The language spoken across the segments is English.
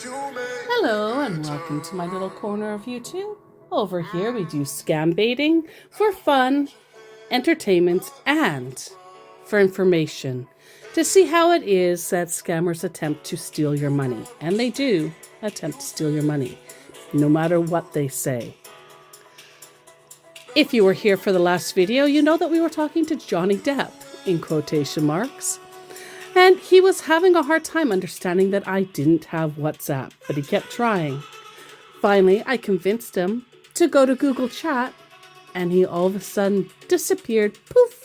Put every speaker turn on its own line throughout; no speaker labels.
Hello and welcome to my little corner of YouTube. Over here we do scam baiting for fun, entertainment, and for information to see how it is that scammers attempt to steal your money. And they do attempt to steal your money, no matter what they say. If you were here for the last video, you know that we were talking to Johnny Depp, in quotation marks. And he was having a hard time understanding that I didn't have WhatsApp, but he kept trying. Finally, I convinced him to go to Google Chat, and he all of a sudden disappeared, poof.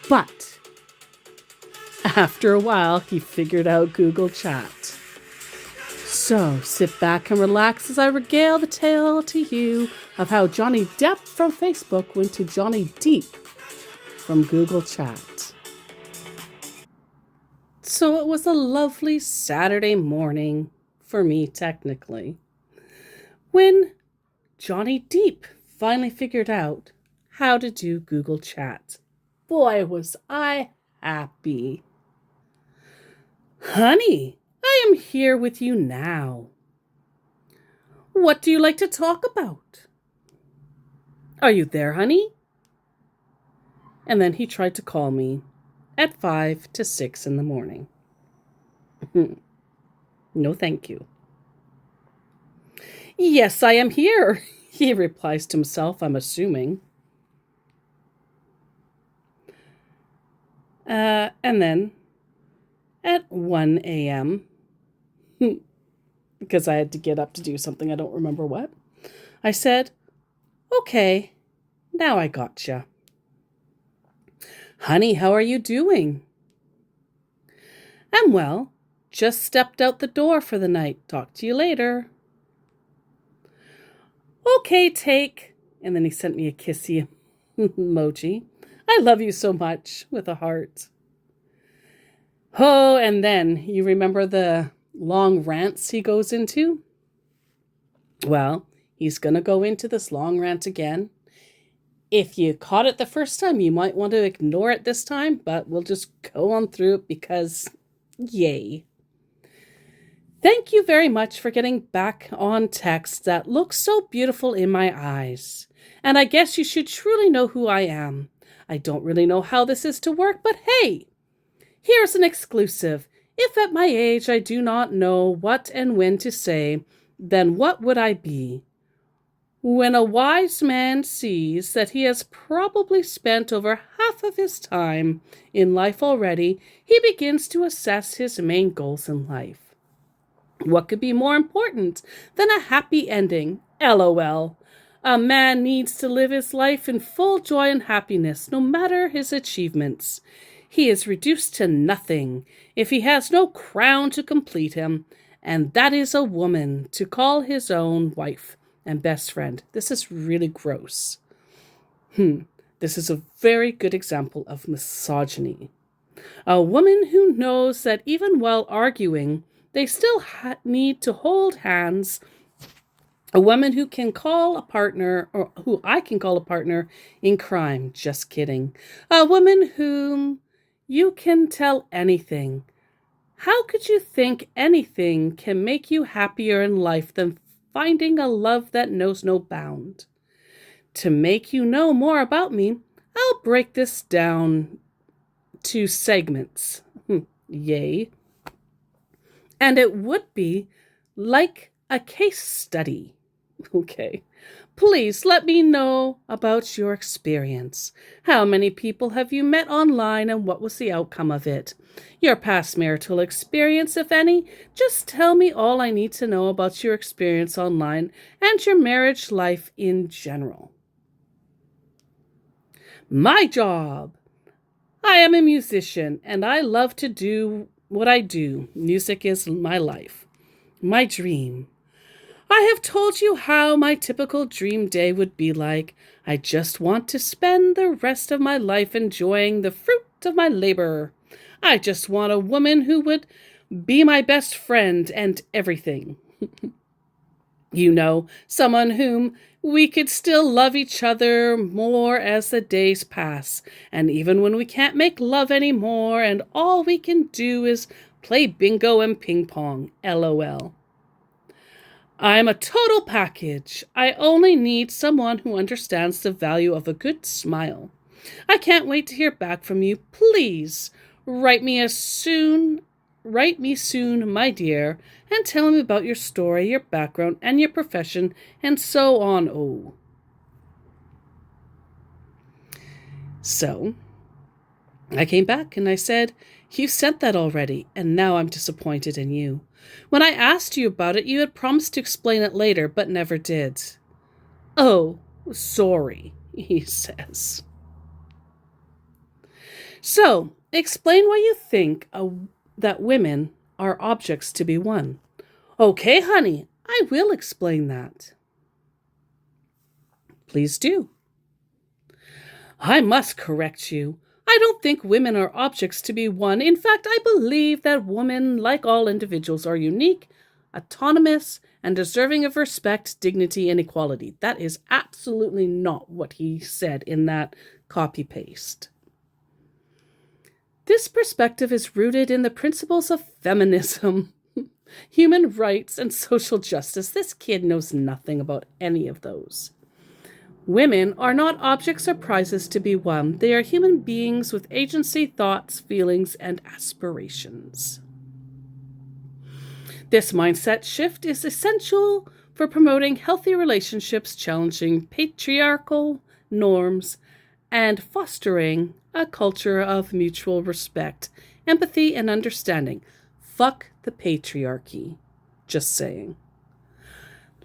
But after a while, he figured out Google Chat. So sit back and relax as I regale the tale to you of how Johnny Depp from Facebook went to Johnny Deep from Google Chat. So it was a lovely Saturday morning, for me technically, when Johnny Deep finally figured out how to do Google Chat. Boy, was I happy. Honey, I am here with you now. What do you like to talk about? Are you there, honey? And then he tried to call me at 5 to 6 in the morning. No, thank you. Yes, I am here, he replies to himself, I'm assuming. And then at 1 a.m., because I had to get up to do something, I don't remember what, I said, okay, now I gotcha. Honey, how are you doing? I'm well. Just stepped out the door for the night. Talk to you later. Okay, take. And then he sent me a kissy emoji. I love you so much, with a heart. Oh, and then you remember the long rants he goes into? Well, he's going to go into this long rant again. If you caught it the first time, you might want to ignore it this time, but we'll just go on through it because, yay. Thank you very much for getting back on text that looks so beautiful in my eyes. And I guess you should truly know who I am. I don't really know how this is to work, but hey, here's an exclusive. If at my age I do not know what and when to say, then what would I be? When a wise man sees that he has probably spent over half of his time in life already, he begins to assess his main goals in life. What could be more important than a happy ending? LOL. A man needs to live his life in full joy and happiness, no matter his achievements. He is reduced to nothing if he has no crown to complete him, and that is a woman to call his own wife and best friend. This is really gross. This is a very good example of misogyny. A woman who knows that even while arguing, they still need to hold hands. A woman who can call a partner, or who I can call a partner in crime. Just kidding. A woman whom you can tell anything. How could you think anything can make you happier in life than finding a love that knows no bound? To make you know more about me, I'll break this down to segments. Yay. And it would be like a case study. Okay. Please let me know about your experience. How many people have you met online and what was the outcome of it? Your past marital experience, if any. Just tell me all I need to know about your experience online and your marriage life in general. My job. I am a musician and I love to do what I do. Music is my life. My dream. I have told you how my typical dream day would be like. I just want to spend the rest of my life enjoying the fruit of my labor. I just want a woman who would be my best friend and everything. You know, someone whom we could still love each other more as the days pass. And even when we can't make love anymore and all we can do is play bingo and ping pong, LOL. I'm a total package. I only need someone who understands the value of a good smile. I can't wait to hear back from you. Please write me soon, my dear, and tell me about your story, your background, and your profession, and so on. Oh. So I came back and I said, you sent that already, and now I'm disappointed in you. When I asked you about it, you had promised to explain it later, but never did. Oh, sorry, he says. So, explain why you think that women are objects to be won. Okay, honey, I will explain that. Please do. I must correct you. I don't think women are objects to be won. In fact, I believe that women, like all individuals, are unique, autonomous, and deserving of respect, dignity, and equality. That is absolutely not what he said in that copy-paste. This perspective is rooted in the principles of feminism, human rights, and social justice. This kid knows nothing about any of those. Women are not objects or prizes to be won. They are human beings with agency, thoughts, feelings, and aspirations. This mindset shift is essential for promoting healthy relationships, challenging patriarchal norms, and fostering a culture of mutual respect, empathy, and understanding. Fuck the patriarchy. Just saying.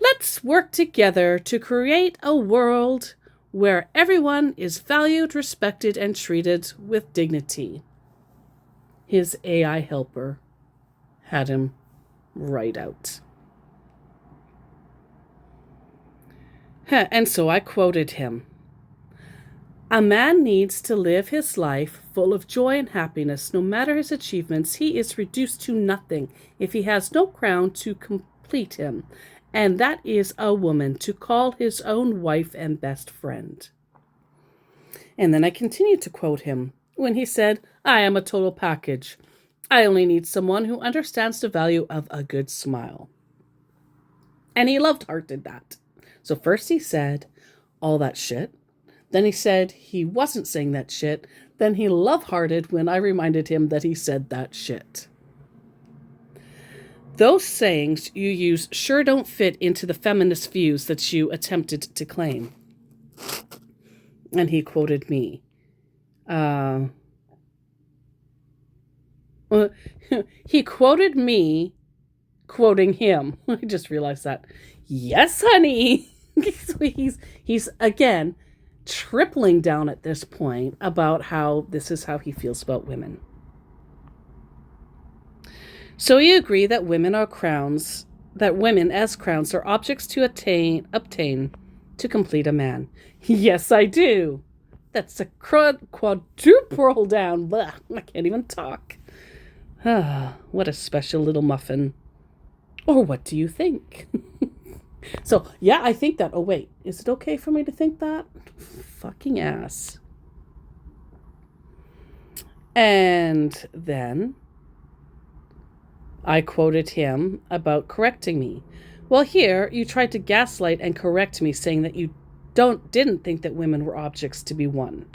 Let's work together to create a world where everyone is valued, respected, and treated with dignity. His AI helper had him right out. And so I quoted him. A man needs to live his life full of joy and happiness. No matter his achievements, he is reduced to nothing if he has no crown to complete him. And that is a woman to call his own wife and best friend. And then I continued to quote him when he said, I am a total package. I only need someone who understands the value of a good smile. And he love-hearted that. So first he said all that shit. Then he said he wasn't saying that shit. Then he love-hearted when I reminded him that he said that shit. Those sayings you use sure don't fit into the feminist views that you attempted to claim. And he quoted me. He quoted me, quoting him. I just realized that. Yes, honey. he's again tripling down at this point about how this is how he feels about women. So you agree that women as crowns are objects to obtain to complete a man. Yes, I do. That's a quadruple down. Blah, I can't even talk. What a special little muffin. Or what do you think? So, yeah, I think that. Oh, wait. Is it okay for me to think that? Fucking ass. And then I quoted him about correcting me. Well, here you tried to gaslight and correct me, saying that you didn't think that women were objects to be won.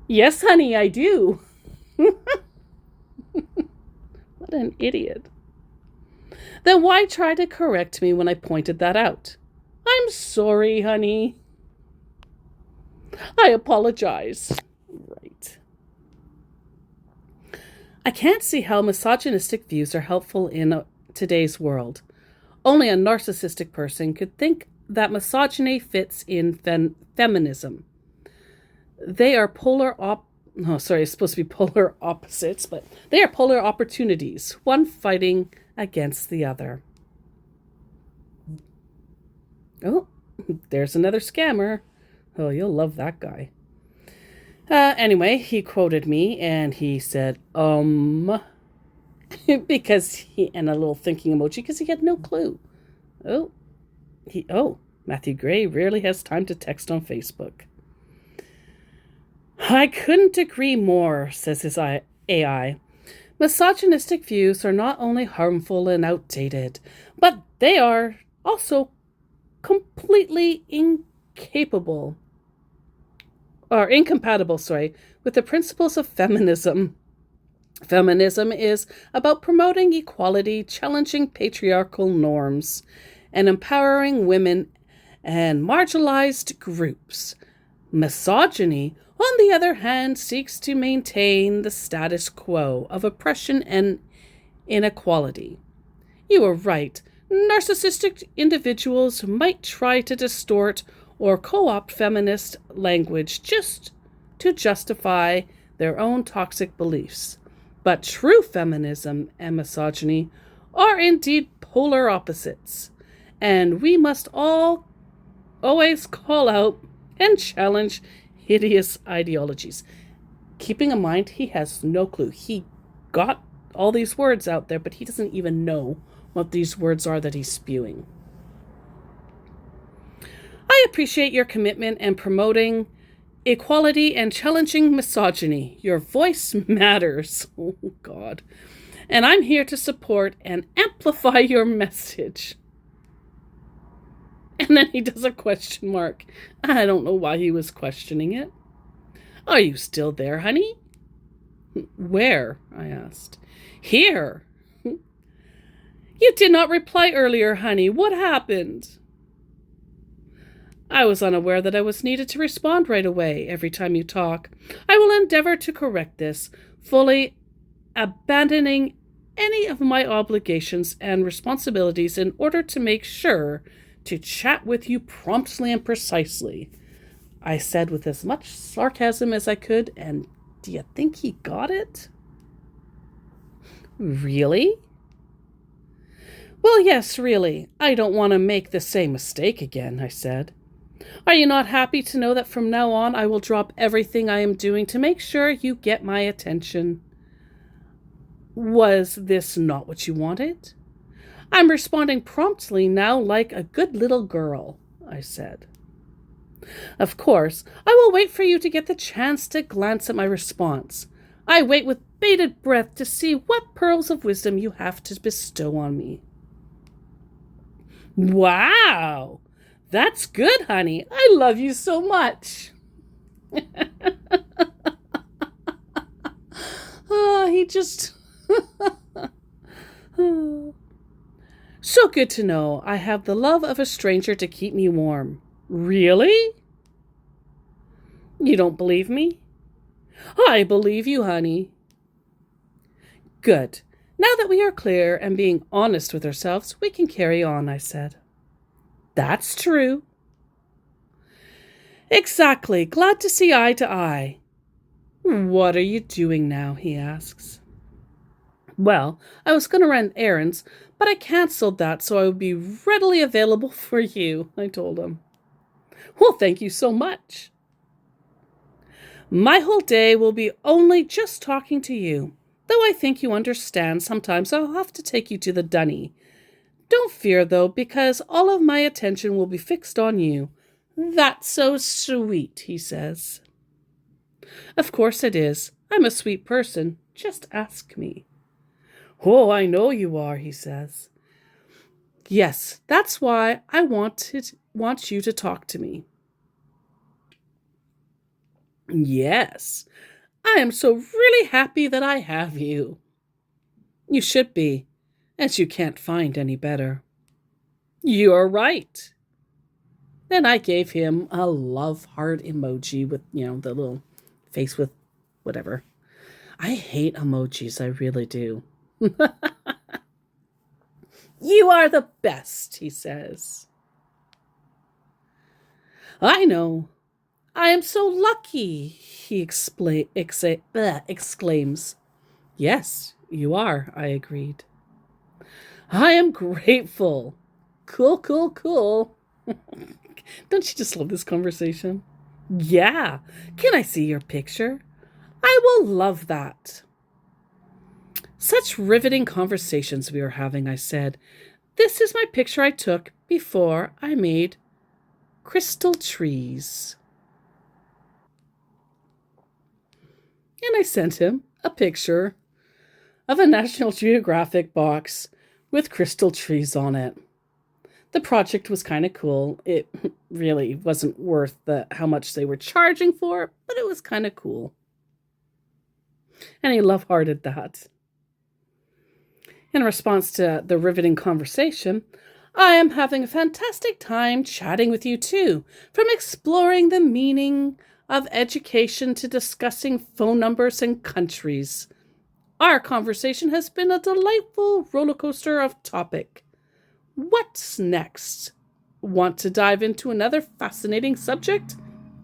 Yes, honey, I do. What an idiot. Then why try to correct me when I pointed that out? I'm sorry, honey. I apologize. Right. I can't see how misogynistic views are helpful in today's world. Only a narcissistic person could think that misogyny fits in feminism. They are it's supposed to be polar opposites, but they are polar opportunities, one fighting against the other. Oh, there's another scammer. Oh, you'll love that guy. Anyway, he quoted me and he said, because and a little thinking emoji because he had no clue. Matthew Gray rarely has time to text on Facebook. I couldn't agree more, says his AI. Misogynistic views are not only harmful and outdated, but they are also completely incapable or incompatible, with the principles of feminism. Feminism is about promoting equality, challenging patriarchal norms, and empowering women and marginalized groups. Misogyny, on the other hand, seeks to maintain the status quo of oppression and inequality. You are right. Narcissistic individuals might try to distort or co opt feminist language just to justify their own toxic beliefs. But true feminism and misogyny are indeed polar opposites, and we must all always call out and challenge hideous ideologies. Keeping in mind, he has no clue. He got all these words out there, but he doesn't even know what these words are that he's spewing. I appreciate your commitment and promoting equality and challenging misogyny. Your voice matters. Oh, God. And I'm here to support and amplify your message. And then he does a question mark. I don't know why he was questioning it. Are you still there, honey? Where? I asked. Here. You did not reply earlier, honey. What happened? I was unaware that I was needed to respond right away every time you talk. I will endeavor to correct this, fully abandoning any of my obligations and responsibilities in order to make sure to chat with you promptly and precisely, I said with as much sarcasm as I could, and do you think he got it? Really? Well, yes, really. I don't want to make the same mistake again, I said. Are you not happy to know that from now on I will drop everything I am doing to make sure you get my attention? Was this not what you wanted? I'm responding promptly now like a good little girl, I said. Of course, I will wait for you to get the chance to glance at my response. I wait with bated breath to see what pearls of wisdom you have to bestow on me. Wow! That's good, honey. I love you so much. Oh, he just... So good to know I have the love of a stranger to keep me warm. Really? You don't believe me? I believe you, honey. Good. Now that we are clear and being honest with ourselves, we can carry on, I said. That's true. Exactly. Glad to see eye to eye. What are you doing now? He asks. Well, I was going to run errands, but I cancelled that so I would be readily available for you, I told him. Well, thank you so much. My whole day will be only just talking to you, though I think you understand sometimes I'll have to take you to the dunny. Don't fear, though, because all of my attention will be fixed on you. That's so sweet, he says. Of course it is. I'm a sweet person. Just ask me. Oh, I know you are, he says. Yes, that's why I want you to talk to me. Yes, I am so really happy that I have you. You should be, as you can't find any better. You're right. Then I gave him a love heart emoji with, the little face with whatever. I hate emojis, I really do. You are the best, he says. I know. I am so lucky, he exclaims. Yes, you are, I agreed. I am grateful. Cool, cool, cool. Don't you just love this conversation? Yeah. Can I see your picture? I will love that. Such riveting conversations we were having, I said. This is my picture I took before I made crystal trees. And I sent him a picture of a National Geographic box with crystal trees on it. The project was kind of cool. It really wasn't worth how much they were charging for it, but it was kind of cool. And he love-hearted that. In response to the riveting conversation, I am having a fantastic time chatting with you too, from exploring the meaning of education to discussing phone numbers and countries. Our conversation has been a delightful roller coaster of topic. What's next? Want to dive into another fascinating subject?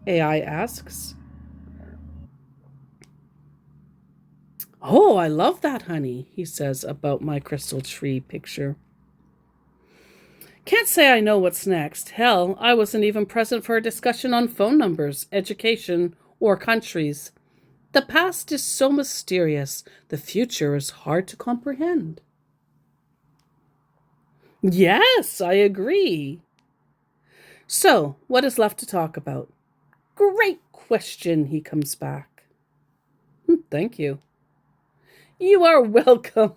AI asks. Oh, I love that, honey, he says about my crystal tree picture. Can't say I know what's next. Hell, I wasn't even present for a discussion on phone numbers, education, or countries. The past is so mysterious. The future is hard to comprehend. Yes, I agree. So, what is left to talk about? Great question, he comes back. Thank you. You are welcome.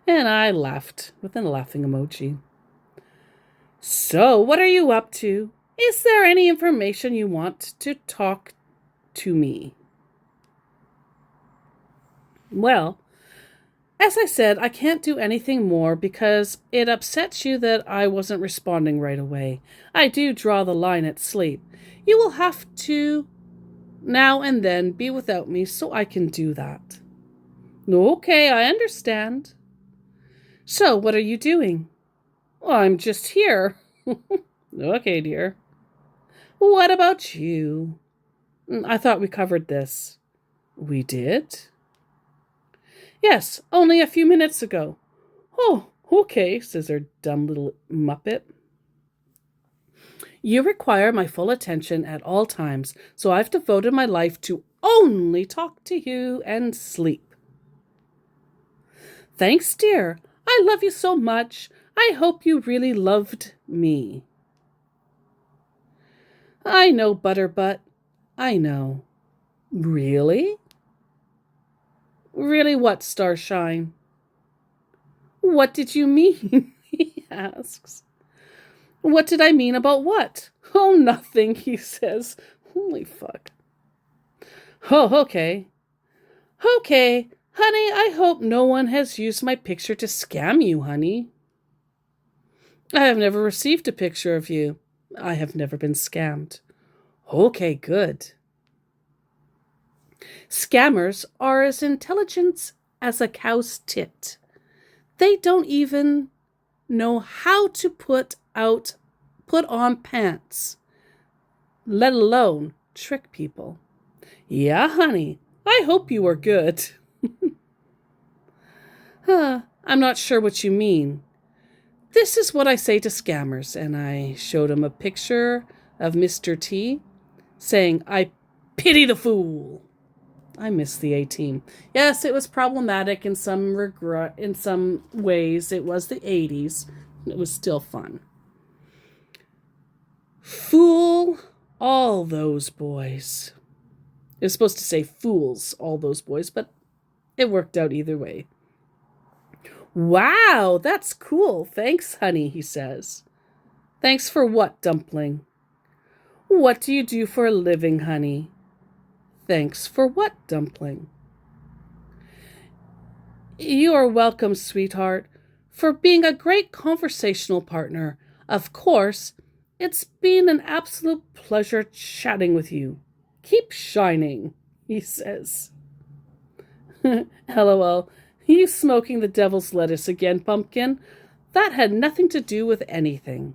And I laughed with a laughing emoji. So, what are you up to? Is there any information you want to talk to me? Well, as I said, I can't do anything more because it upsets you that I wasn't responding right away. I do draw the line at sleep. You will have to now and then be without me so I can do that. Okay, I understand. So, what are you doing? Well, I'm just here. Okay, dear. What about you? I thought we covered this. We did? Yes, only a few minutes ago. Oh, okay, says her dumb little Muppet. You require my full attention at all times, so I've devoted my life to only talk to you and sleep. Thanks, dear. I love you so much. I hope you really loved me. I know, Butterbutt. I know. Really? Really what, Starshine? What did you mean? He asks. What did I mean about what? Oh, nothing, he says. Holy fuck. Oh, okay. Okay, honey, I hope no one has used my picture to scam you, honey. I have never received a picture of you. I have never been scammed. Okay, good. Scammers are as intelligent as a cow's tit. They don't even know how to put on pants, let alone trick people. Yeah, honey, I hope you are good. I'm not sure what you mean. This is what I say to scammers, and I showed him a picture of Mr. T saying, I pity the fool. I miss the A-Team. Yes, it was problematic in some ways. It was the 80s. It was still fun. Fool all those boys. It was supposed to say fools all those boys, but it worked out either way. Wow, that's cool. Thanks, honey, he says. Thanks for what, Dumpling? What do you do for a living, honey? Thanks for what, Dumpling? You are welcome, sweetheart, for being a great conversational partner. Of course, it's been an absolute pleasure chatting with you. Keep shining, he says. LOL. You smoking the devil's lettuce again, Pumpkin? That had nothing to do with anything.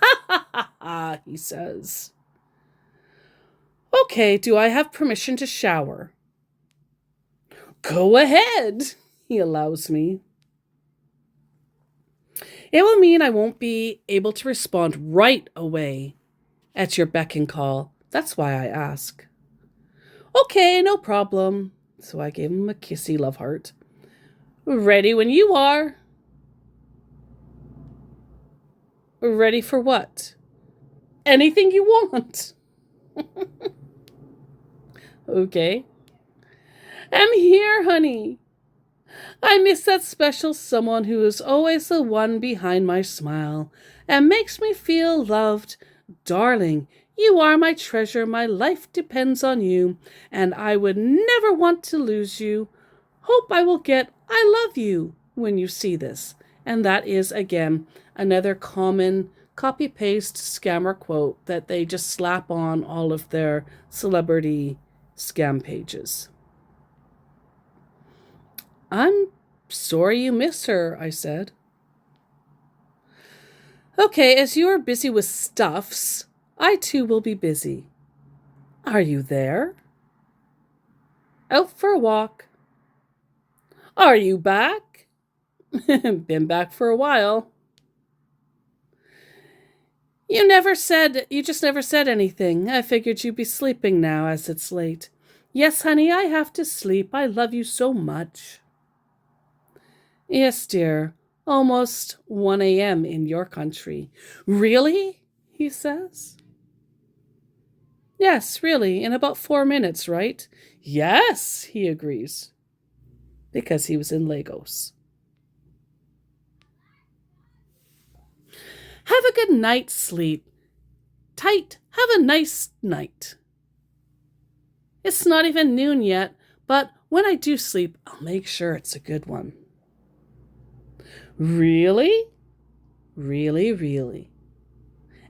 Ha ha ha ha, he says. Okay, do I have permission to shower? Go ahead, he allows me. It will mean I won't be able to respond right away at your beck and call. That's why I ask. Okay, no problem. So I gave him a kissy love heart. Ready when you are. Ready for what? Anything you want. Okay. I'm here, honey. I miss that special someone who is always the one behind my smile and makes me feel loved. Darling, you are my treasure. My life depends on you, and I would never want to lose you. Hope I will get I love you when you see this. And that is, again, another common copy paste scammer quote that they just slap on all of their celebrity scam pages. I'm sorry you miss her, I said. Okay, as you are busy with stuffs, I too will be busy. Are you there? Out for a walk. Are you back? Been back for a while. You just never said anything. I figured you'd be sleeping now as it's late. Yes, honey, I have to sleep. I love you so much. Yes, dear. Almost 1 a.m. in your country. Really? He says. Yes, really, in about 4 minutes, right? Yes, he agrees. Because he was in Lagos. Have a good night's sleep. Tight, have a nice night. It's not even noon yet, but when I do sleep, I'll make sure it's a good one. Really? Really, really.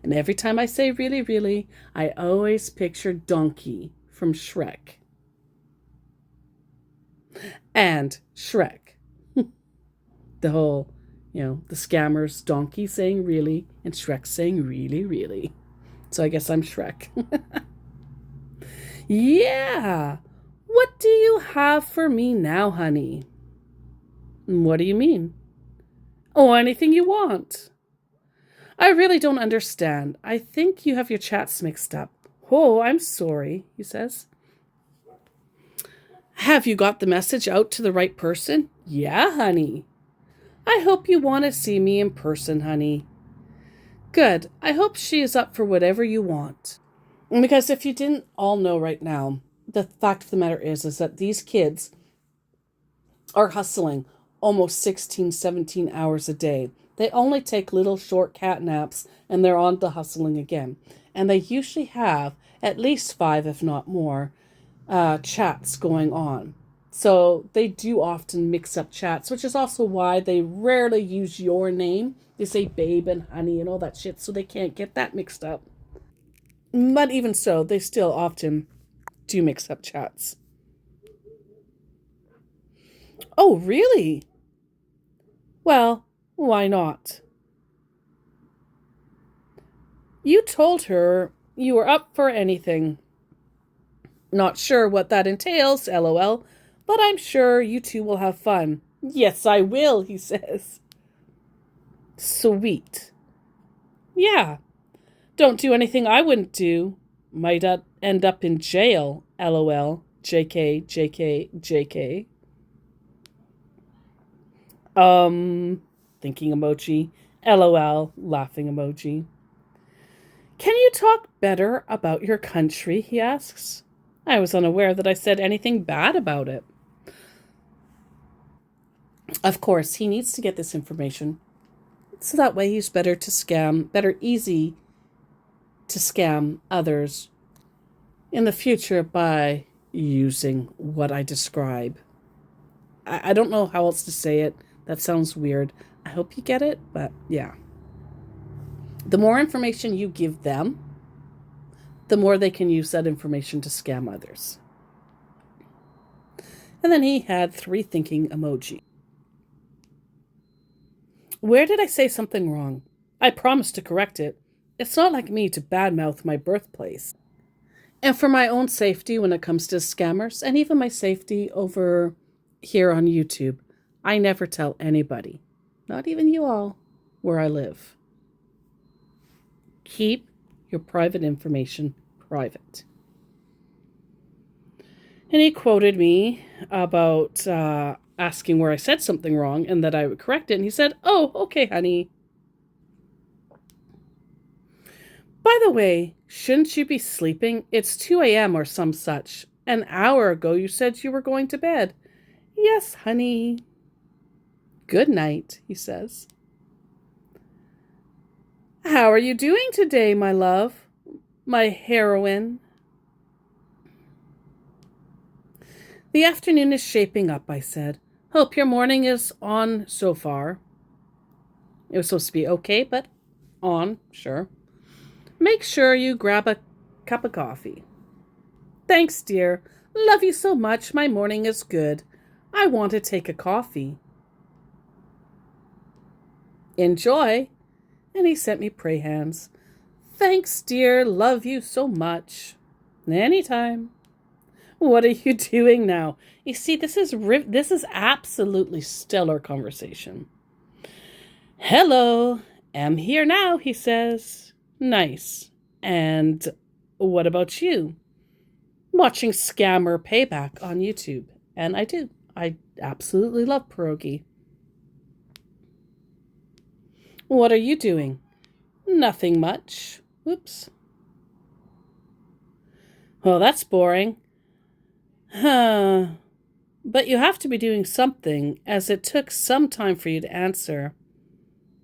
And every time I say really, really, I always picture Donkey from Shrek. And Shrek. The whole, the scammers, Donkey saying really, and Shrek saying really, really. So I guess I'm Shrek. Yeah. What do you have for me now, honey? What do you mean? Oh, anything you want. I really don't understand. I think you have your chats mixed up. Oh, I'm sorry, he says. Have you got the message out to the right person? Yeah, honey. I hope you want to see me in person, honey. Good. I hope she is up for whatever you want. Because if you didn't all know right now, the fact of the matter is that these kids are hustling almost 16, 17 hours a day. They only take little short cat naps and they're on to hustling again. And they usually have at least 5, if not more, chats going on. So they do often mix up chats, which is also why they rarely use your name. They say babe and honey and all that shit, so they can't get that mixed up. But even so, they still often do mix up chats. Oh, really? Well, why not? You told her you were up for anything. Not sure what that entails, lol, but I'm sure you two will have fun. Yes, I will, he says. Sweet. Yeah. Don't do anything I wouldn't do. Might end up in jail, lol. JK, JK, JK. Thinking emoji. LOL, laughing emoji. Can you talk better about your country, he asks. I was unaware that I said anything bad about it. Of course, he needs to get this information. So that way he's better easy to scam others in the future by using what I describe. I don't know how else to say it. That sounds weird. I hope you get it, but yeah. The more information you give them, the more they can use that information to scam others. And then he had 3 thinking emoji. Where did I say something wrong? I promised to correct it. It's not like me to badmouth my birthplace. And for my own safety when it comes to scammers, and even my safety over here on YouTube, I never tell anybody, not even you all, where I live. Keep your private information private. And he quoted me about asking where I said something wrong and that I would correct it. And he said, oh, okay, honey. By the way, shouldn't you be sleeping? It's 2 a.m. or some such. An hour ago you said you were going to bed. Yes, honey. Good night, he says. How are you doing today, my love? My heroine? The afternoon is shaping up, I said. Hope your morning is on so far. It was supposed to be okay, but on, sure. Make sure you grab a cup of coffee. Thanks, dear. Love you so much. My morning is good. I want to take a coffee. Enjoy. And he sent me pray hands. Thanks, dear. Love you so much. Anytime. What are you doing now? You see, this is absolutely stellar conversation. Hello. Am here now, he says. Nice. And what about you? Watching Scammer Payback on YouTube. And I do. I absolutely love pierogi. What are you doing? Nothing much. Oops. Oh, that's boring. Huh. But you have to be doing something, as it took some time for you to answer.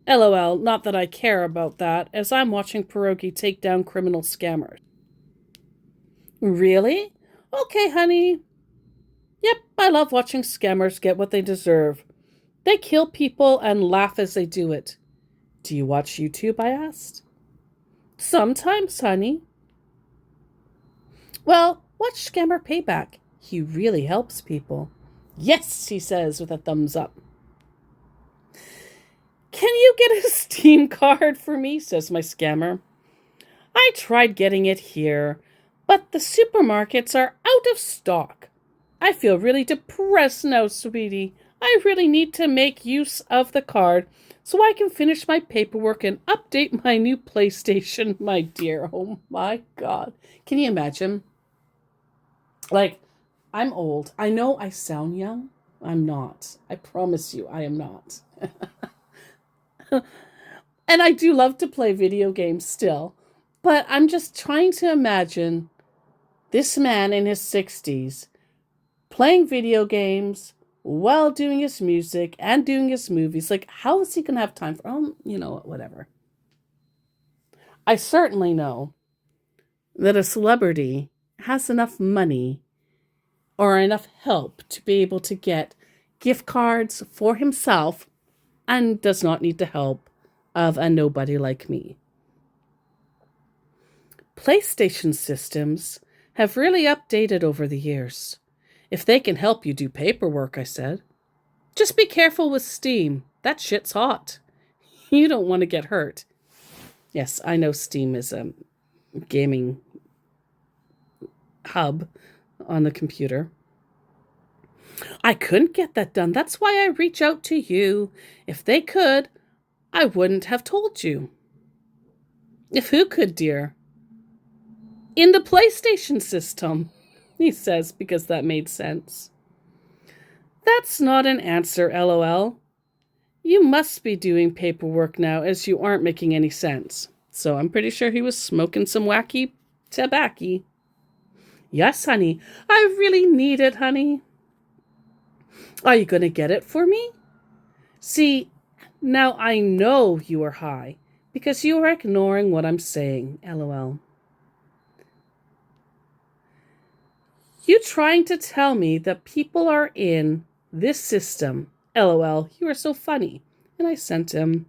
LOL, not that I care about that, as I'm watching pierogi take down criminal scammers. Really? Okay, honey. Yep, I love watching scammers get what they deserve. They kill people and laugh as they do it. Do you watch YouTube, I asked. Sometimes, honey. Well, watch Scammer Payback. He really helps people. Yes, he says with a thumbs up. Can you get a Steam card for me, says my scammer. I tried getting it here, but the supermarkets are out of stock. I feel really depressed now, sweetie. I really need to make use of the card so I can finish my paperwork and update my new PlayStation, my dear. Oh my God. Can you imagine? Like, I'm old. I know I sound young. I'm not. I promise you, I am not. And I do love to play video games still. But I'm just trying to imagine this man in his 60s playing video games while doing his music and doing his movies. Like, how is he going to have time for, whatever. I certainly know that a celebrity has enough money or enough help to be able to get gift cards for himself and does not need the help of a nobody like me. PlayStation systems have really updated over the years. If they can help you do paperwork, I said. Just be careful with Steam. That shit's hot. You don't want to get hurt. Yes, I know Steam is a gaming hub on the computer. I couldn't get that done. That's why I reach out to you. If they could, I wouldn't have told you. If who could, dear? In the PlayStation system, he says, because that made sense. That's not an answer, LOL. You must be doing paperwork now, as you aren't making any sense. So I'm pretty sure he was smoking some wacky tobacco. Yes, honey. I really need it, honey. Are you going to get it for me? See, now I know you are high, because you are ignoring what I'm saying, LOL. You trying to tell me that people are in this system? LOL, you are so funny. And I sent him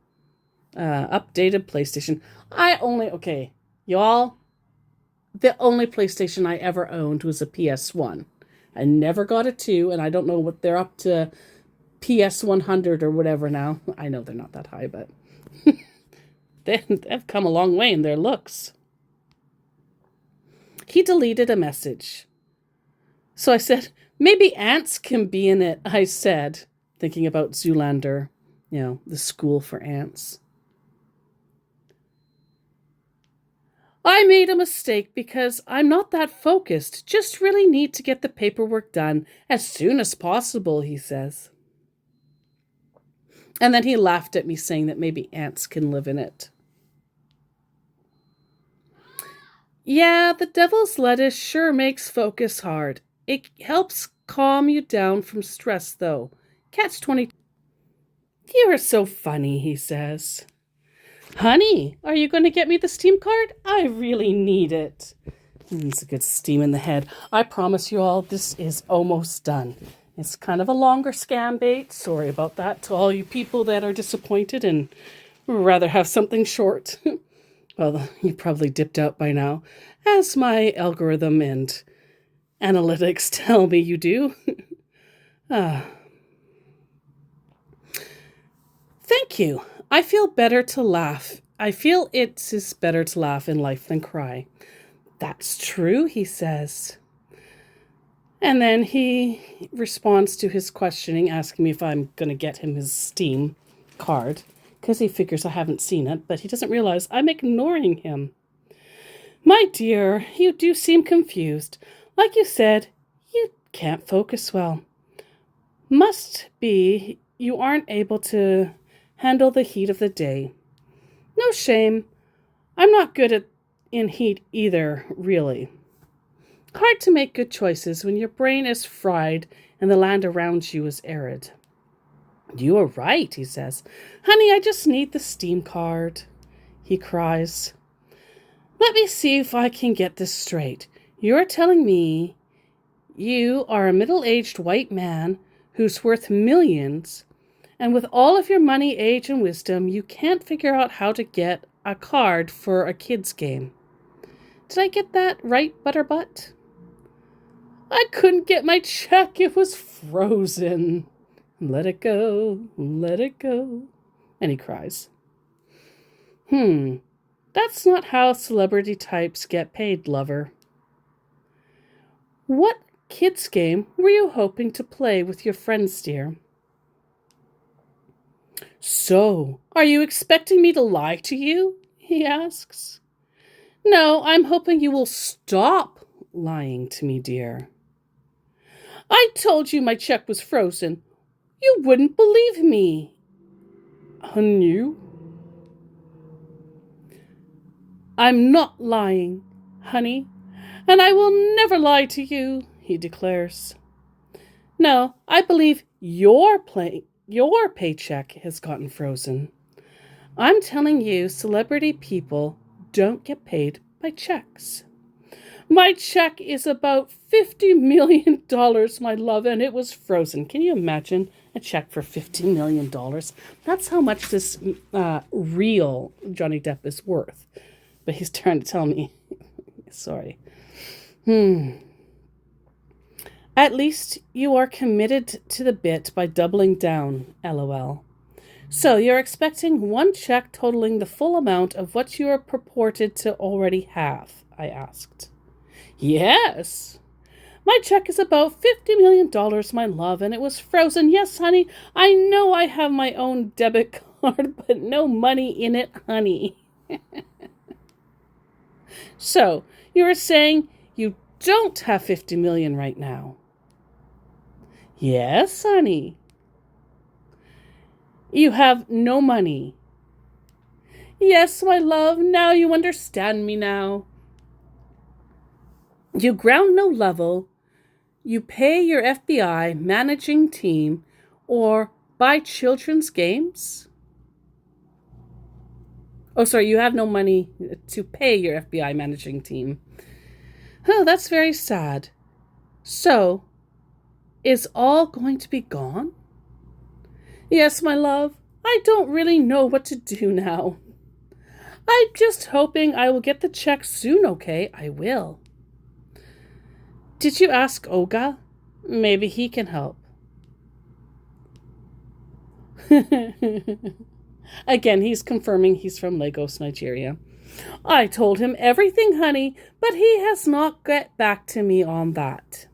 updated PlayStation. Okay, y'all, the only PlayStation I ever owned was a PS1. I never got a 2, and I don't know what they're up to, PS100 or whatever now. I know they're not that high, but they've come a long way in their looks. He deleted a message. So I said, maybe ants can be in it, I said, thinking about Zoolander, the school for ants. I made a mistake because I'm not that focused. Just really need to get the paperwork done as soon as possible, he says. And then he laughed at me, saying that maybe ants can live in it. Yeah, the devil's lettuce sure makes focus hard. It helps calm you down from stress, though. Catch 20. You are so funny, he says. Honey, are you going to get me the steam card? I really need it. It's a good steam in the head. I promise you all, this is almost done. It's kind of a longer scam bait. Sorry about that to all you people that are disappointed and rather have something short. Well, you probably dipped out by now, as my algorithm and analytics tell me you do. Thank you. I feel better to laugh. I feel it is better to laugh in life than cry. That's true, he says. And then he responds to his questioning, asking me if I'm going to get him his Steam card, because he figures I haven't seen it, but he doesn't realize I'm ignoring him. My dear, you do seem confused. Like you said, you can't focus well. Must be you aren't able to handle the heat of the day. No shame. I'm not good in heat either, really. Hard to make good choices when your brain is fried and the land around you is arid. You are right, he says. Honey, I just need the Steam card, he cries. Let me see if I can get this straight. You're telling me you are a middle-aged white man who's worth millions, and with all of your money, age, and wisdom, you can't figure out how to get a card for a kid's game. Did I get that right, Butterbutt? I couldn't get my check. It was frozen. Let it go, let it go. And he cries. That's not how celebrity types get paid, lover. What kids' game were you hoping to play with your friends, dear? So, are you expecting me to lie to you? He asks. No, I'm hoping you will stop lying to me, dear. I told you my check was frozen. You wouldn't believe me. Honey? I'm not lying, honey, and I will never lie to you, he declares. No, I believe your paycheck has gotten frozen. I'm telling you, celebrity people don't get paid by checks. My check is about $50 million, my love, and it was frozen. Can you imagine a check for $50 million? That's how much this real Johnny Depp is worth. But he's trying to tell me. Sorry. At least you are committed to the bit by doubling down, LOL. So you're expecting one check totaling the full amount of what you are purported to already have, I asked. Yes. My check is about $50 million, my love, and it was frozen. Yes, honey, I know I have my own debit card, but no money in it, honey. So, you are saying you don't have $50 million right now? Yes, honey. You have no money? Yes, my love, now you understand me now. You ground no level, you pay your FBI managing team, or buy children's games? Oh, sorry, you have no money to pay your FBI managing team. Oh, that's very sad. So, is all going to be gone? Yes, my love, I don't really know what to do now. I'm just hoping I will get the check soon, okay? I will. Did you ask Oga? Maybe he can help. Again, he's confirming he's from Lagos, Nigeria. I told him everything, honey, but he has not get back to me on that.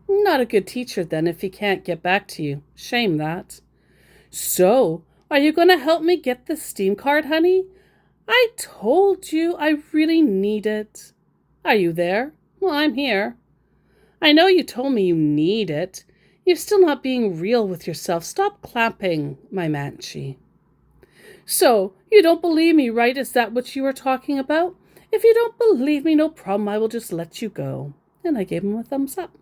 Not a good teacher, then, if he can't get back to you. Shame that. So, are you going to help me get the Steam card, honey? I told you I really need it. Are you there? Well, I'm here. I know you told me you need it. You're still not being real with yourself. Stop clapping, my manchi. So, you don't believe me, right? Is that what you were talking about? If you don't believe me, no problem. I will just let you go. And I gave him a thumbs up.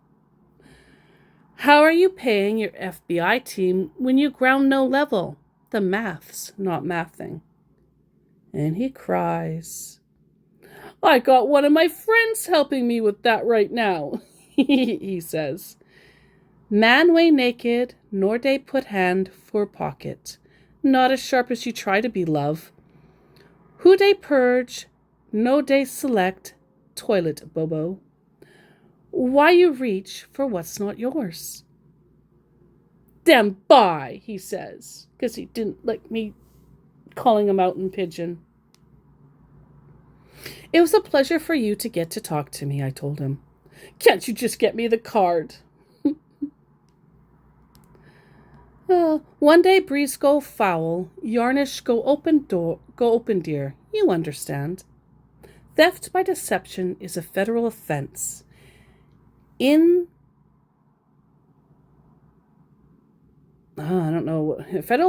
How are you paying your FBI team when you ground no level? The math's not mathing. And he cries. I got one of my friends helping me with that right now, he says. Man way naked, nor day put hand for pocket. Not as sharp as you try to be, love. Who day purge, no day select, toilet bobo. Why you reach for what's not yours? Damn bye, he says, because he didn't like me calling him out in pidgin. It was a pleasure for you to get to talk to me, I told him. Can't you just get me the card? One day breeze go foul, yarnish go open dear. You understand. Theft by deception is a federal offense. Federal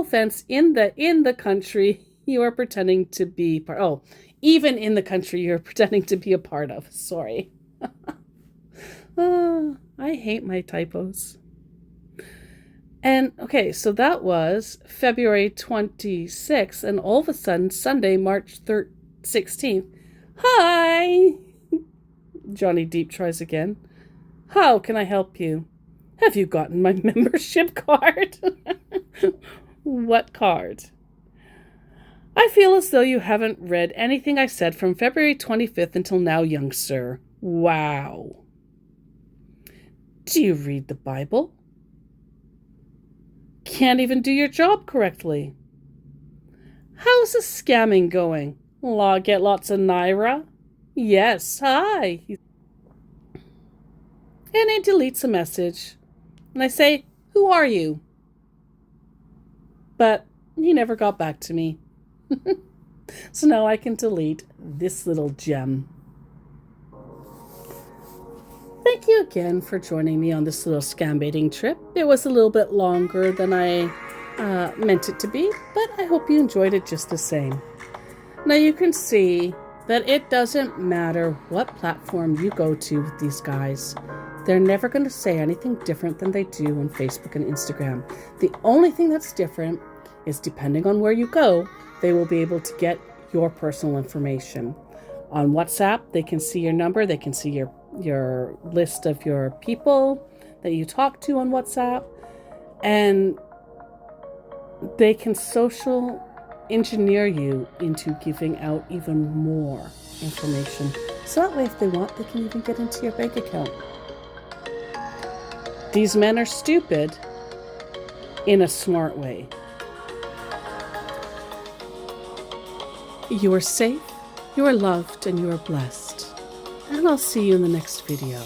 offense in the country you are pretending to be part. Oh, even in the country you're pretending to be a part of. Sorry. I hate my typos. And okay, so that was February 26th, and all of a sudden, Sunday, March 16th. Hi! Johnny Deep tries again. How can I help you? Have you gotten my membership card? What card? I feel as though you haven't read anything I said from February 25th until now, young sir. Wow. Do you read the Bible? Can't even do your job correctly. How's the scamming going? Get lots of Naira? Yes, hi. And he deletes a message. And I say, who are you? But he never got back to me. So now I can delete this little gem. Thank you again for joining me on this little scam baiting trip. It was a little bit longer than I meant it to be, but I hope you enjoyed it just the same. Now you can see that it doesn't matter what platform you go to with these guys. They're never going to say anything different than they do on Facebook and Instagram. The only thing that's different is depending on where you go, they will be able to get your personal information. On WhatsApp, they can see your number, they can see your list of your people that you talk to on WhatsApp, and they can social engineer you into giving out even more information. So that way, if they want, they can even get into your bank account. These men are stupid in a smart way. You are safe, you are loved, and you are blessed. And I'll see you in the next video.